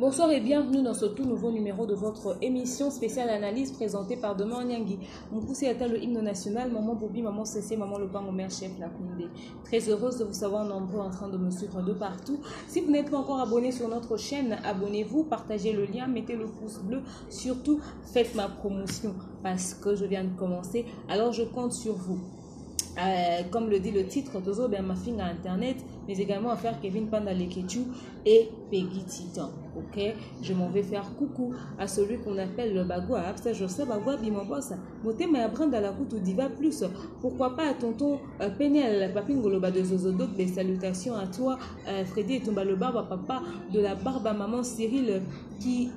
Bonsoir et bienvenue dans ce tout nouveau numéro de votre émission spéciale analyse présentée par Demain Nyangui. Mon poussé atteint le hymne national, maman Bobi, maman Cessé, maman Lopang, mère chef la Koundé. Très heureuse de vous savoir nombreux en train de me suivre de partout. Si vous n'êtes pas encore abonné sur notre chaîne, abonnez-vous, partagez le lien, mettez le pouce bleu. Surtout, faites ma promotion parce que je viens de commencer. Alors je compte sur vous. Comme le dit le titre, Tozo Bermafing à Internet, mais également à faire Kevin Panda Leketu et Peggy Titan. Ok, je m'en vais faire coucou à celui qu'on appelle le Bagua. Absa Joseph Bagua Bimambosa. Moté mais apprendre à la route ou diva plus. Pourquoi pas à tonton Penel, Papingoloba de Zozodok, des salutations à toi, Freddy et Tomba le barbe papa de la barbe à maman Cyril qui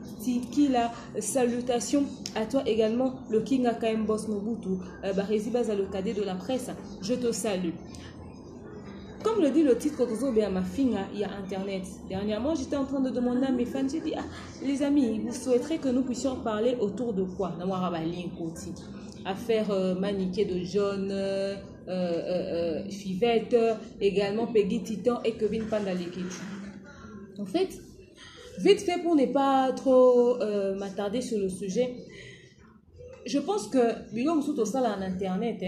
la salutation à toi également, le King AKM Boss Mobutu, Barézi Baza le cadet de la presse. Je te salue. Comme le dit le titre, il y a Internet. Dernièrement, j'étais en train de demander à mes fans, j'ai dit, les amis, vous souhaiterez que nous puissions parler autour de quoi? Affaire maniquée de John, Fivette, également Peggy Titan et Kevin Panda Leketu. En fait, vite fait pour ne pas trop m'attarder sur le sujet, je pense que, Bilom Souto Sala en Internet,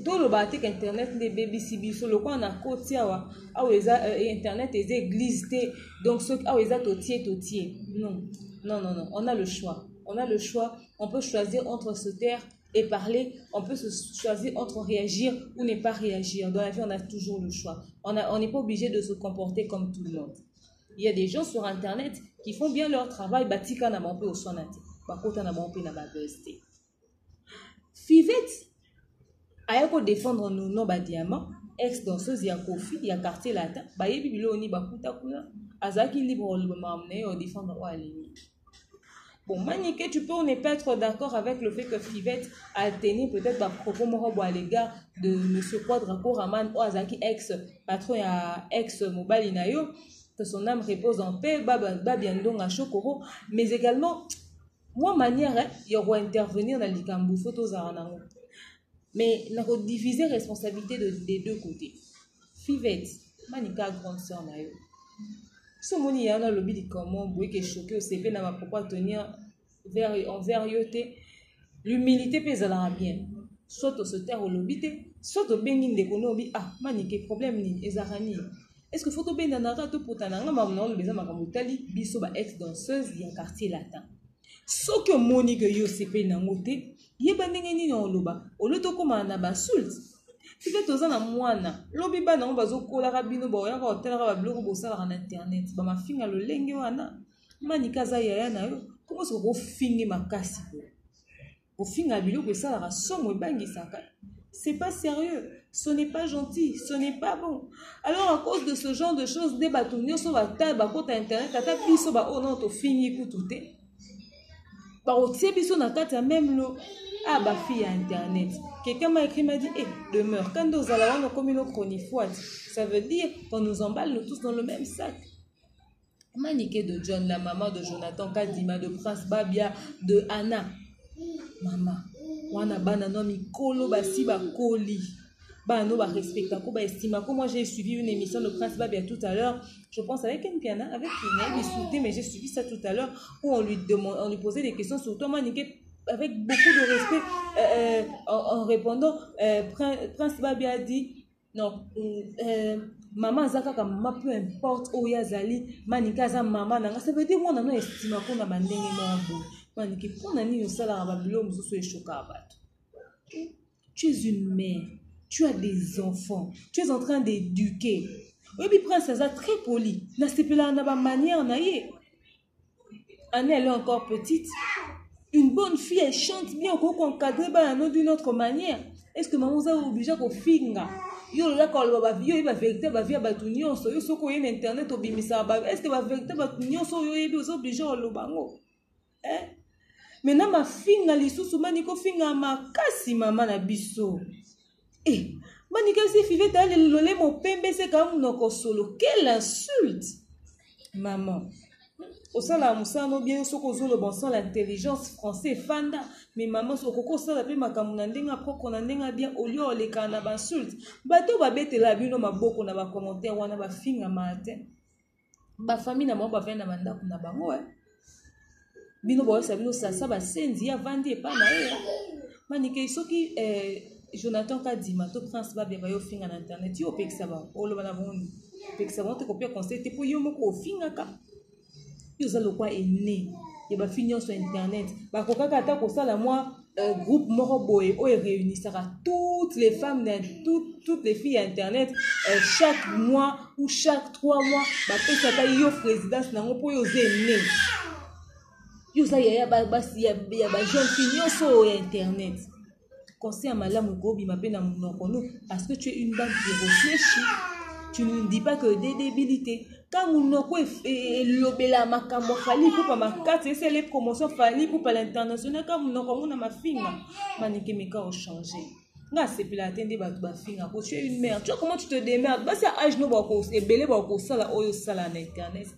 tout le bâti internet des baby sibiso le quoi on a côté internet est glissé donc ce totier non on a le choix on peut choisir entre se taire et parler, on peut se choisir entre réagir ou ne pas réagir. Dans la vie on a toujours le choix, on n'est pas obligé de se comporter comme tout le monde. Il y a des gens sur internet qui font bien leur travail, batika na mampe au sonate bakota na mampe na babeste Fivette ayako défendre nos diamants, ex-danseuse ya Kofi, ya quartier latin, bayebi biloni bakuta kuna, azaki libre le m'amener au défendre ou alini. Bon, Maniké, tu peux ne pas être d'accord avec le fait que Fivette a tenu peut-être un propos morobo à l'égard de M. Quadraco Raman ou Azaki ex-patron ya ex-mobile inayo, que son âme repose en paix, babiandonga chokoro, mais également, moi manière, il y aura intervenir dans l'ikambu photos à mais il faut diviser la responsabilité des deux côtés. Fivette, Manika grande sœur na yo. Ce moni yana lobby di comment boy que choqué au CP na ma papa tenir envers yoté. L'humilité pèse la bien. Soit au se taire au lobby soit au bengi de konobi Manike problème ni ezarani. Est-ce que photo ben nanara to potananga mamna le beza makamutali biso ba ex danseuse ya quartier latin. Ce que moni que yo CP na ngote yeba ndenge nini oloba oloto koma na basult Fivette oza na mwana lobi bana ngo bazokola rabino ba oyaka hotelaka ba biloko bosala na internet ba mafinga lolenge wana Manika za yaya na yo comment se refingi makasi ko finga biloko esala somo ebangisaka. C'est pas sérieux, ce n'est pas gentil, ce n'est pas bon. Alors à cause de ce genre de choses des batonio so ba ta ba kota internet tata biso ba ono to fingi kutute par otie biso na kata même lo ba fille à internet. Quelqu'un m'a écrit, m'a dit, demeure. Quand nous allons comme une chronifoite, ça veut dire qu'on nous emballe nous tous dans le même sac. Maniké de John, la maman de Jonathan Kadima, de Prince Babia, de Anna. Maman, wana bana no mikolo basi ba koli. Bano ba respecta ko ba estima. Comme moi j'ai suivi une émission de Prince Babia tout à l'heure, je pense avec une piana, avec une discuté, mais j'ai suivi ça tout à l'heure où on lui posait des questions sur toi Maniké avec beaucoup de respect en répondant, Prince Babi a dit non, maman Zaka maman peu importe où yazali Manika za maman nanga ça veut dire moi non estima ko na bandenge mo Maniki pour nani yo sala ba bilo mususu eshoka bato. Tu es une mère, tu as des enfants, tu es en train d'éduquer. Oui puis Prince Zaza très poli, na sepela na ba manière na ye. Anne elle est encore petite. Une bonne fille, elle chante bien, on peut encadrer d'une autre manière. Est-ce que maman est obligée de finga? Yo là quand le baba yo il va vérité va via batunyon so yo soko yen internet obimisa ba est-ce que va vérité batunyon so yo est obligé le bango maintenant ma finga lisusu maniko finga makasi mama na biso manika si Fivette ale lolé mo pembe c'est comme noko solo quelle insulte maman. Au sein de la moussa, nous bien sûr qu'on le bon sens l'intelligence français fanda mais maman so koko ça la pe makamuna ndenga propre na ndenga bien au lieu les kana insulte bato ba bete la bino maboko na ba commentaire wana ba finga matin ba famille na mo ba venda banda kuna bango bino bo sa bino sa ba senzi ya vandi e pa na manike soki Jonathan Kadima to prince ba ba yo finga na internet yo pekisa ba olo bana bondi pekisa ba te kopia conseil te po yo moko finga ka yo za lokwa ene et ba finir sur internet ba kokaka ata ko sala moi groupe moko boye o réunissera toutes les femmes toutes les filles internet chaque mois ou chaque 3 mois ba pesa ta yo présidence nango po yo zene yo za ya ba jeune fille yo so internet conseil à malamu ko bi mapena monoko no parce que tu es une dame qui réfléchit. Tu ne dis pas que des débilités. Quand monoko lobela makambo fali pour pas ma carte c'est les promotions fali pour pas l'international quand monoko mona ma finga manike meka au changer. Nga c'est pila atende ba finga ko tu es une mère. Tu vois comment tu te démerdes. Ba c'est âge no ba ko e belé ba ko sala oyo sala na internet.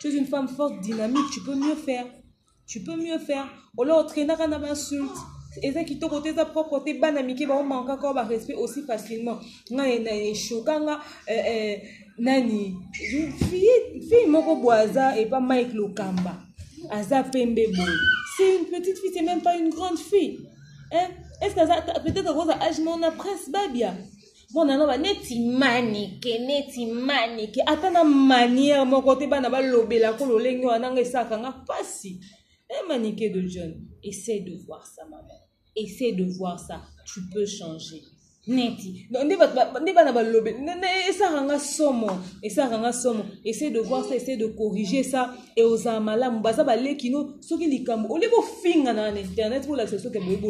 Tu es une femme forte, dynamique, tu peux mieux faire. Tu peux mieux faire. Au lieu d'entraîner na ba insulte. Et ça qui te côté sa propre côté banamiki ba on manque encore ba respect aussi facilement nga na chokanga nani fille moko boaza et pas Mike Lokamba aza pembe boy c'est une petite fille c'est même pas une grande fille hein est-ce que ça peut-être rose âge mon prince babia bon na ba neti manike atana manière mon côté bana ba lobela ko lolengi wana ngesaka nga pasi manike de jeune. Essaie de voir ça, maman. Essaie de voir ça. Tu peux changer. Neti. Essaie de voir ça, essaie de corriger ça. Et aux amala, mbaza bale kino, soki likambo. Au lieu de finir dans internet pour la question que vous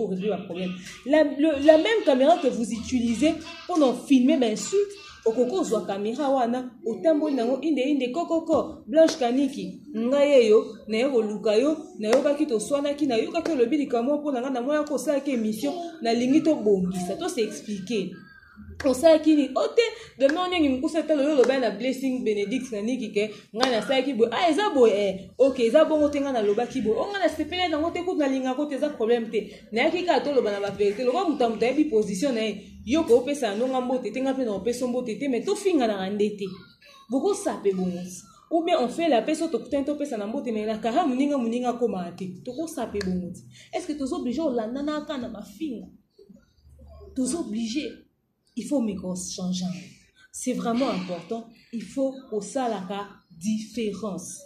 résoudre le problème. La même caméra que vous utilisez pour nous filmer d'insultes. Okoko zwa caméra wana otambo nango inde kokoko Blanche Kaniki ngayeyo na yo lukayo na yo kaki to swana ki na yo kaki lobi likamo po na moya ko sala ke émission na lingi to bongisa to se expliquer on sala ki ni ote de monengi mkusa talo yo loba na Blessing Benedict Kaniki ke ngana sala ki bo eza bo OK eza bongo tenga na loba ki bo onga na sepele nango te ko na linga ko te za problème te na yaki ka to loba na ba vérité loba mutamuta yebi position na yo ko pesa nonga mbote tenga pe na peso mbote te mais to finga na ndete boko sape bonus ou bien on fait la peso to kutento pesa na mbote mais la kara muninga koma te to ko sape bonus est-ce que tu es obligé o landana ka na ma finga tu es obligé il faut me changer c'est vraiment important il faut au salaka différence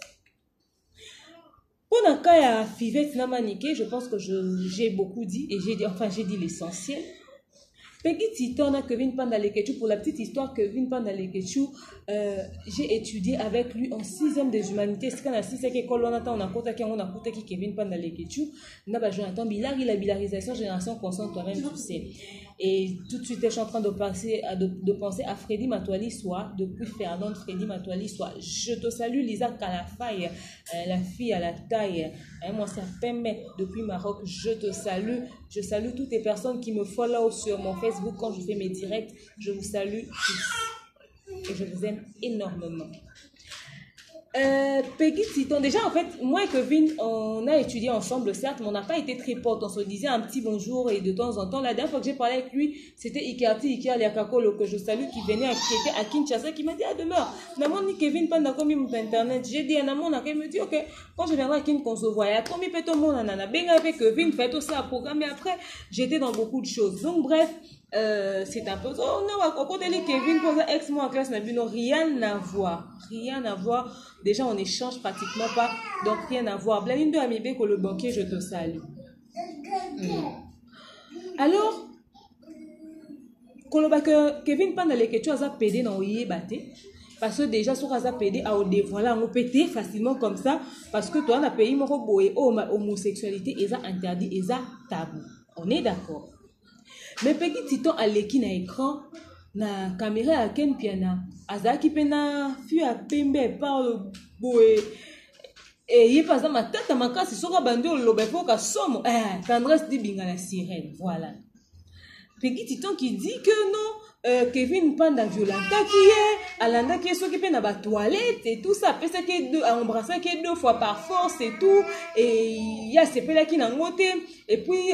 pour la cas ya Fivette na maniké je pense que j'ai beaucoup dit et j'ai dit l'essentiel. Peggy Titon, Kevin Pandalekechu, pour la petite histoire, Kevin Pandalekechu, j'ai étudié avec lui en 6e des humanités. C'est quand on a 6e école, on a Kevin Pandalekechu, on a Jonathan Bilar, la bilarisation, génération consciente, toi-même, tu sais. Et tout de suite, je suis en train de penser à Freddy Matoali Soa, depuis Fernande Freddy Matoali Soa. Je te salue, Lisa Kalafaye, la fille à la taille. Moi, c'est Pemme, depuis Maroc. Je te salue. Je salue toutes les personnes qui me follow sur mon Facebook quand je fais mes directs. Je vous salue tous. Et je vous aime énormément. Peggy Titon, déjà en fait, moi et Kevin, on a étudié ensemble, certes, mais on n'a pas été très potes. On se disait un petit bonjour et de temps en temps. La dernière fois que j'ai parlé avec lui, c'était Ikerti Liakakolo, que je salue, qui venait qui était à Kinshasa, qui m'a dit, ah, demeure. Namon ni Kevin pendant comme il internet. J'ai dit à Namon, il me dit, ok, quand je viendrai à Kinshasa, qu'on se voit, comme il peut tout le monde, benga avec Kevin, fait tout ça à programme, mais après, j'étais dans beaucoup de choses. Donc, bref, c'est un peu ça. On peut dire Kevin, pour ça, ex-moi en classe, rien à voir. Rien à voir. Déjà, on n'échange pratiquement pas. Donc, rien à voir. Blanindo Amibé, que le banquier, je te salue. Alors, Kevin Pandale, que tu as pédé dans Oye Bate. Parce que déjà, sur Aza pédé, à dévoiler, on pété facilement comme ça. Parce que toi, on a payé mon boy, homosexualité, et ça interdit, et ça tabou. On est d'accord. Mais Peggy Titon a l'équipe na écran, na caméra à Ken Piana, Azaki Pena, fut à Pembe par le boé. Et il passe dans ma tête, à ma casse, il sera bandé au lobefo qu'à somme. Tendresse dit binga la sirène, voilà. Peggy Titon qui dit que non, Kevin Panda violenta qui est, Alanda qui est s'occupé dans la toilette et tout ça, après ça qui est embrassé qui est 2 fois par force et tout, et il y a ces pelles qui n'ont moté, et puis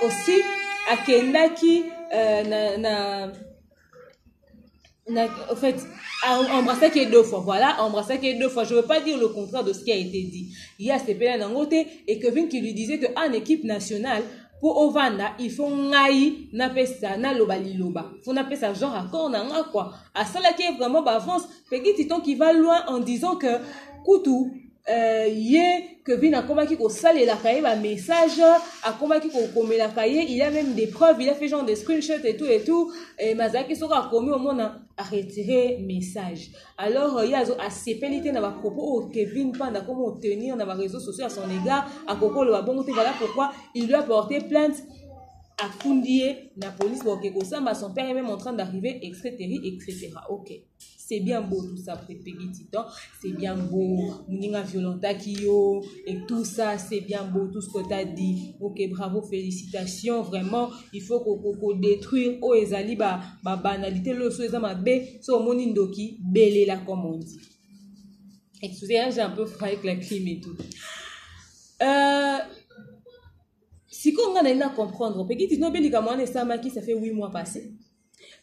aussi, Akendaki En fait, embrasser qui est 2 fois, voilà, embrasser qui est 2 fois. Je ne veux pas dire le contraire de ce qui a été dit. Il y a CPL Dangote et Kevin qui lui disait qu'en équipe nationale, pour Ovanda, il faut ngaï, n'appelle ça, na loba li loba. Faut n'appeler ça genre accord, n'a quoi. À ça là qui est vraiment avance, petit titon qui va loin en disant que, Koutou, Kevin a combattu qu'au sale et la cahier, un message, a combattu qu'au commet la cahier, il a même des preuves, il a fait genre des screenshots et tout, et Mazaki sera commis au monde à retirer message. Alors, il y a à sépélité dans ma propos, Kevin, pendant comment tenir dans ma réseaux sociaux à son égard, à propos de la bonne voilà pourquoi il lui a porté plainte à Fundier, la police, pour que son père est même en train d'arriver, etc. Ok. C'est bien beau tout ça, Peggy Titan. C'est bien beau, Mouninga Violenta Kyo, et tout ça, c'est bien beau, tout ce que tu as dit. Ok, bravo, félicitations, vraiment. Il faut qu'on détruise, oh, ezali, banalité, le soezama B, so monindoki, belé là, comme on dit. Excusez, j'ai un peu froid avec la clim et tout. Si on a à comprendre, Peggy Titan, ça fait 8 mois passés.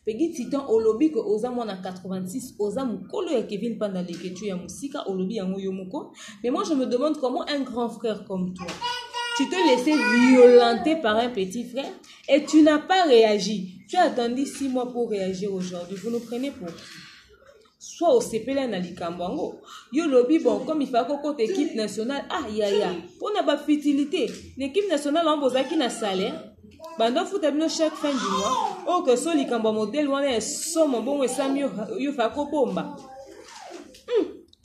Peggy Titan olobi que oza mwana 86 oza mukolo ya Kevin pendant l'écriture ya musika olobi yango yomuko. Mais moi je me demande comment un grand frère comme toi, tu te laissais violenter par un petit frère et tu n'as pas réagi. Tu as attendu 6 mois pour réagir aujourd'hui. Vous nous prenez pour soit au CPL na likambango. Yo lobi bon comme il faut que équipe nationale pour na ba futilité. L'équipe nationale en bozaki na salaire. Bando futabino chaque fin du mois o que so likamba modèle wana somme bon esami yo fa ko bomba.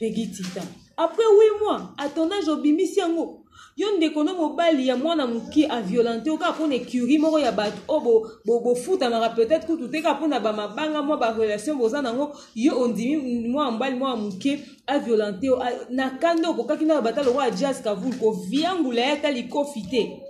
Peggy Titan après 8 mois à ton âge obimisi yango yo ndekono mobali ya mwana muki a violenté o ka pona écurie moko ya bato o bo futa mara peut-être que tout est ka pona ba mabanga mo ba relation bozana ngo yo ondimi moi mbali moi muki a violenté na kando ko kakina batalo wa jazz kavul ko viangula ya kali kofité.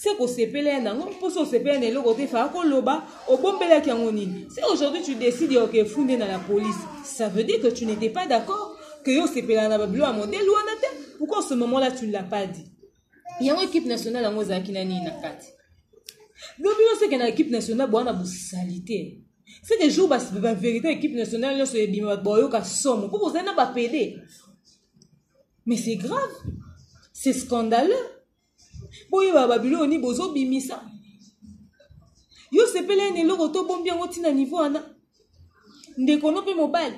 C'est qu'on s'épelle non pour se s'épelle le côté faire qu'on loba au bon bel qui en nini. Si aujourd'hui tu décides de fonder dans la police, ça veut dire que tu n'étais pas d'accord que yo s'épelle na bablo à modèle ou en tête. Pourquoi en ce moment-là tu ne l'as pas dit? Il y a une équipe nationale en Mozambique nani na kati. Donc yo c'est que équipe nationale boana boussalité. C'est des jours la vérité équipe nationale là c'est bima boyo ka somme pour vous na ba PD. Mais c'est grave. C'est scandaleux. Boye ba Babylone bozo bimisa. Yo sepele ne loko to bombi yango tina niveau ana. Ndekono pe mobile.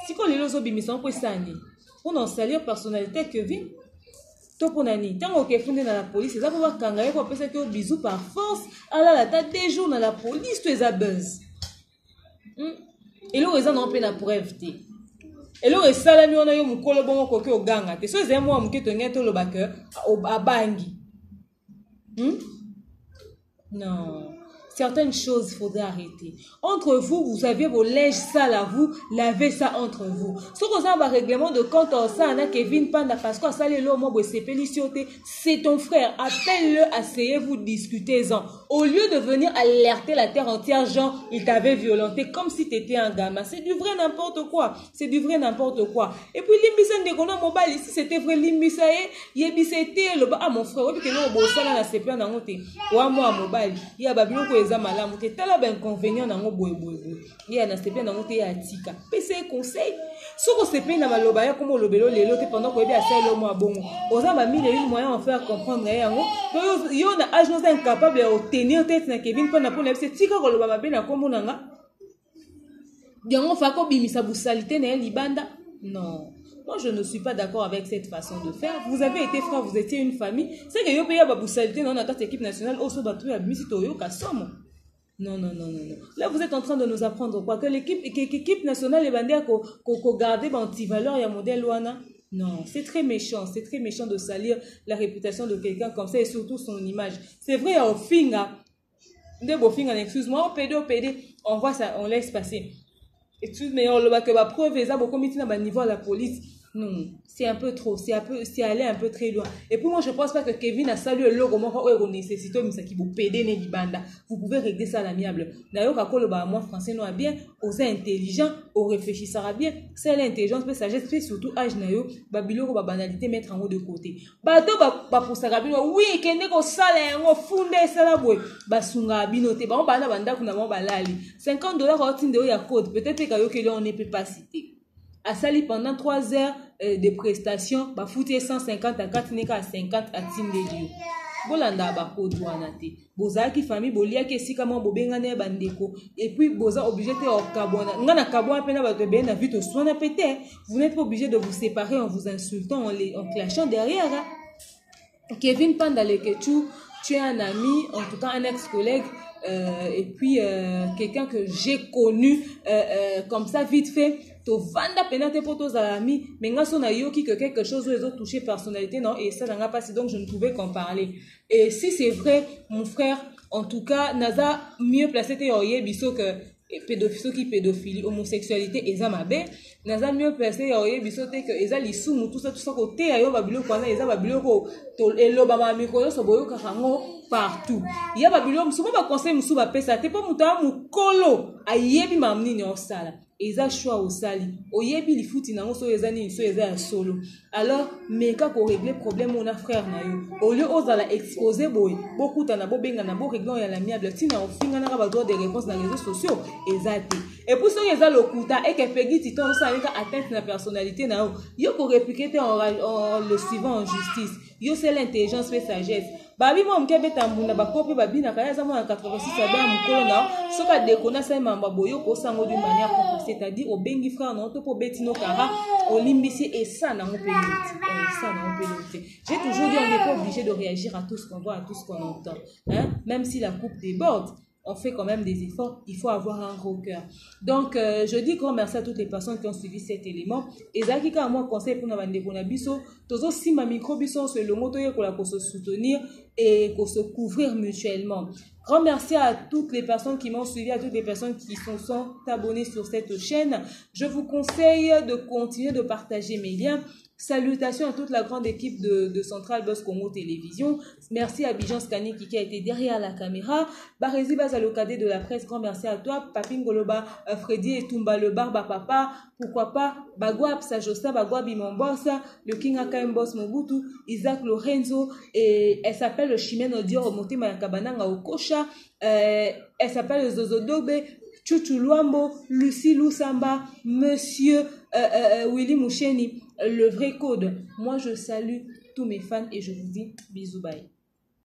Siko lelo zo bimisa ko sani. On en saluer personnalité Kevin. To ponani. Tango ke funde na la police, ça va kanga ko pesa ke bisou par force. Ala la ta des jours na la police tu es a buzz. Et le raison non pe na preuve te. Et le salami on a yo mukolo bongo koke oganga. Te so zemo amuke to ngeto lo bake abangi. Non. Certaines choses, il faudrait arrêter. Entre vous, vous avez vos linges sales à vous, lavez ça entre vous. Ce qu'on a un règlement de compte, ça, on a Kevin Panda, parce que ça, c'est ton frère. Appelle-le, asseyez-vous, discutez-en. Au lieu de venir alerter la terre entière, genre, il t'avait violenté comme si tu étais un gamin. C'est du vrai n'importe quoi. C'est du vrai n'importe quoi. Et puis, l'imbisa de mobile, ici, c'était vrai, l'imbisa, c'était le ah, mon frère, oui, que nous, bon, ça, là, c'est plein d'un côté. Ou moi, mobile, il y a Babylon, malamu te tala ba inconvénient nango boye il y a na sepe nango te ya tika pese conseil soko sepe na maloba ya comme lobelo lelo te pendant ko ebi asa lo mo bongo oza ba mille une moyen en faire comprendre yango yo na âge nous incapable de tenir tête na Kevin pendant pour le tika ko loba mabe na kombo nanga yango fa ko bimisa busalité na libanda. Non. Moi, je ne suis pas d'accord avec cette façon de faire. Vous avez été frère, vous étiez une famille. C'est que vous payez la boussalité dans notre équipe nationale. Non, non, non, non. Là, vous êtes en train de nous apprendre quoi? Que l'équipe nationale est bandée qu'on garde anti-valeur et un modèle Luana. Non, c'est très méchant. C'est très méchant de salir la réputation de quelqu'un comme ça et surtout son image. C'est vrai, au finga. Excuse-moi, au PD, on voit ça, on laisse passer. Et tout, mais on le voit que la preuve est beaucoup mis à niveau à la police. Non, c'est un peu trop, c'est allé un peu très loin. Et puis moi, je pense pas que Kevin a salué le logo, on nécessite, mais ça qui vous pédé, ne banda. Vous pouvez régler ça à l'amiable. D'ailleurs, quand le bah, moi, français, non, bien, osez intelligent, on réfléchissera bien. C'est l'intelligence, mais sagesse, fait surtout âge, nayo, babilo, ba banalité, mettre en haut de côté. Bato, ba pour ça, oui, kende ko sale, on funde, salaboué, ba sunga, binote, ba on banda, banda, kuna, ba lali. $50, routine de ya code, peut-être que on ne peut pas citer. À sali pendant 3 heures de prestations, ba fouté 150 à 4 neka à 50 à Tindelio. Bolanda ba kodouanate. Boza ki famille bolia ke sika mo bobengane bandeko et puis boza obligé te okabona. Ngana kabona pena ba te ben na vite soina pété. Vous n'êtes pas obligé de vous séparer en vous insultant en clashant derrière. Kevin Pandaleketu, tu es un ami, en tout cas un ex-collègue. Et puis quelqu'un que j'ai connu comme ça vite fait to vanda penate pour tos amis mais nga son ayoki que quelque chose les autres touché personnalité non et ça n'a pas passé donc je ne pouvais qu'en parler et si c'est vrai mon frère en tout cas naza mieux placé te oye biso que pédophilie homosexualité eza mabe naza mieux placé oye biso te que eza lisumu tout ça côté ayo babilo kwana eza babilo ko to eloba ma mikolo so boyo karango partout il y a babilo musuba ba conseil musuba pesa te po muta mukolo ayebi mamnini osala eza choix osali oyebi lifuti nango so eza nini so eza solo alors meka ko régler problème on a frère na yo au lieu ozala exposer boy beaucoup tana bo benga na bo régler ya l'amiable tina ofinga na ba droit de réponse dans les réseaux sociaux ezate et pour so eza lokuta et que pegi titon ça avec atteinte na personnalité na yo ko répliquer en le suivant en justice yo c'est l'intelligence et sagesse babi mo mke beta mbunda bakopi babi na kaya za mo 86 aba mukolo na soka dekona sa mamba boyo ko sango d'une manière propre c'est-à-dire au bengi frère non to po betino kara au limbisi et ça na mon pénalité j'ai toujours dit on n'est pas obligé de réagir à tout ce qu'on voit à tout ce qu'on entend hein même si la coupe déborde on fait quand même des efforts, il faut avoir un gros cœur. Donc, je dis grand merci à toutes les personnes qui ont suivi cet élément. Et ça, qui a moi conseil pour nous vendre biso, tous aussi ma micro biso sur le moto pour se soutenir et pour se couvrir mutuellement. Grand merci à toutes les personnes qui m'ont suivi, à toutes les personnes qui sont abonnées sur cette chaîne. Je vous conseille de continuer de partager mes liens. Salutations à toute la grande équipe de Central Boss Congo Télévision. Merci à Bijan Skani qui a été derrière la caméra. Barézi Bazalokade de la presse, grand merci à toi. Papin Goloba, Freddy et Tumba le Barba Papa. Pourquoi pas Bagua Psajosa, Bagua Bimombosa, le King Akaim Boss Mobutu, Isaac Lorenzo. Et elle s'appelle Chimène Odior Omote Mayakabananga Okosha. Elle s'appelle Zozo Dobe. Chuchu Luambo, Lucie Lusamba, Monsieur Willy Moucheni, le vrai code. Moi, je salue tous mes fans et je vous dis bisous, bye.